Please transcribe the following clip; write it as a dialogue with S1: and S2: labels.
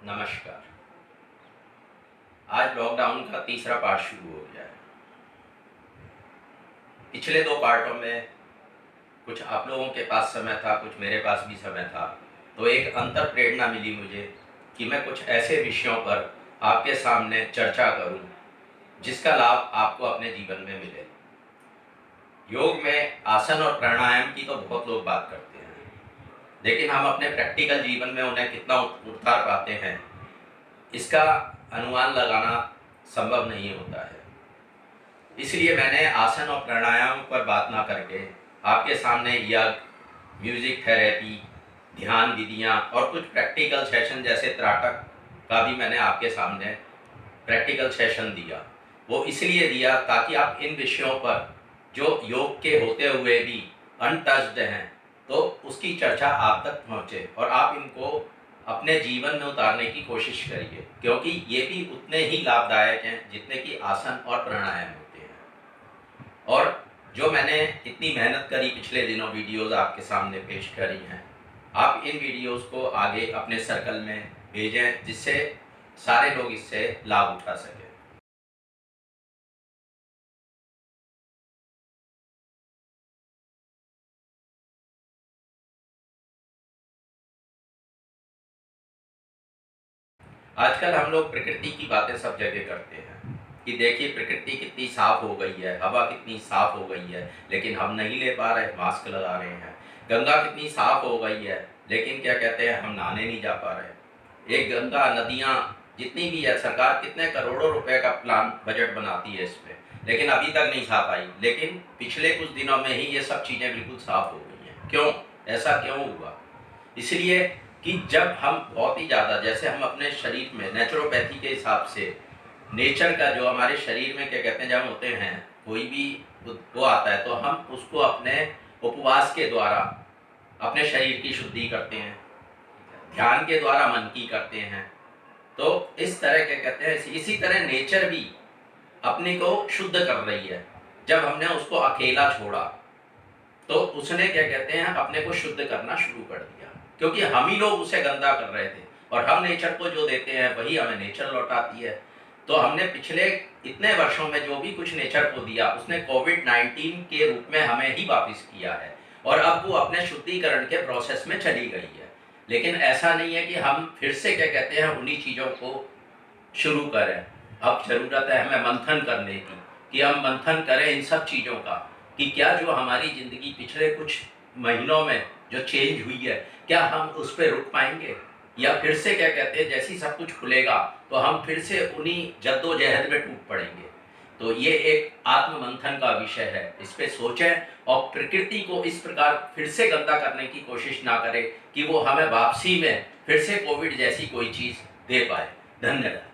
S1: नमस्कार। आज लॉकडाउन का तीसरा पार्ट शुरू हो गया है। पिछले दो पार्टों में कुछ आप लोगों के पास समय था, कुछ मेरे पास भी समय था, तो एक अंतर प्रेरणा मिली मुझे कि मैं कुछ ऐसे विषयों पर आपके सामने चर्चा करूं जिसका लाभ आपको अपने जीवन में मिले। योग में आसन और प्राणायाम की तो बहुत लोग बात करते हैं, लेकिन हम अपने प्रैक्टिकल जीवन में उन्हें कितना उतार पाते हैं, इसका अनुमान लगाना संभव नहीं होता है। इसलिए मैंने आसन और प्राणायाम पर बात ना करके आपके सामने यज्ञ, म्यूजिक थेरेपी, ध्यान विधियाँ और कुछ प्रैक्टिकल सेशन जैसे त्राटक का भी मैंने आपके सामने प्रैक्टिकल सेशन दिया। वो इसलिए दिया ताकि आप इन विषयों पर जो योग के होते हुए भी अनटच्ड हैं, तो उसकी चर्चा आप तक पहुँचे और आप इनको अपने जीवन में उतारने की कोशिश करिए, क्योंकि ये भी उतने ही लाभदायक हैं जितने कि आसन और प्राणायाम होते हैं। और जो मैंने इतनी मेहनत करी पिछले दिनों वीडियोस आपके सामने पेश करी हैं, आप इन वीडियोस को आगे अपने सर्कल में भेजें जिससे सारे लोग इससे लाभ उठा सकें। आजकल हम लोग प्रकृति की बातें सब जगह करते हैं कि देखिए प्रकृति कितनी साफ हो गई है, हवा कितनी साफ हो गई है, लेकिन हम नहीं ले पा रहे, मास्क लगा रहे हैं। गंगा कितनी साफ हो गई है, लेकिन क्या कहते हैं, हम नहाने नहीं जा पा रहे। एक गंगा, नदियाँ जितनी भी है, सरकार कितने करोड़ों रुपए का प्लान बजट बनाती है इस पर, लेकिन अभी तक नहीं साफ आई। लेकिन पिछले कुछ दिनों में ही ये सब चीज़ें बिल्कुल साफ हो गई हैं। क्यों? ऐसा क्यों हुआ? इसलिए कि जब हम बहुत ही ज़्यादा, जैसे हम अपने शरीर में नेचुरोपैथी के हिसाब से नेचर का जो हमारे शरीर में क्या कहते हैं, जब होते हैं कोई भी वो आता है तो हम उसको अपने उपवास के द्वारा अपने शरीर की शुद्धि करते हैं, ध्यान के द्वारा मन की करते हैं। तो इस तरह क्या कहते हैं, इसी तरह नेचर भी अपने को शुद्ध कर रही है। जब हमने उसको अकेला छोड़ा तो उसने क्या कहते हैं, अपने को शुद्ध करना शुरू कर दिया, क्योंकि हम ही लोग उसे गंदा कर रहे थे और हम नेचर को जो देते हैं वही हमें नेचर लौटाती है। तो हमने पिछले इतने वर्षों में जो भी कुछ नेचर को दिया, उसने कोविड-19 के रूप में हमें ही वापस किया है और अब वो अपने शुद्धिकरण के प्रोसेस में चली गई है। लेकिन ऐसा नहीं है कि हम फिर से क्या कहते हैं उन्हीं चीज़ों को शुरू करें। अब ज़रूरत है हमें मंथन करने की, कि हम मंथन करें इन सब चीज़ों का कि क्या जो हमारी ज़िंदगी पिछले कुछ महीनों में जो चेंज हुई है, क्या हम उस पर रुक पाएंगे, या फिर से क्या कहते हैं जैसे ही सब कुछ खुलेगा तो हम फिर से उन्हीं जद्दोजहद में टूट पड़ेंगे। तो ये एक आत्ममंथन का विषय है, इस पे सोचें और प्रकृति को इस प्रकार फिर से गंदा करने की कोशिश ना करें कि वो हमें वापसी में फिर से कोविड जैसी कोई चीज़ दे पाए। धन्यवाद।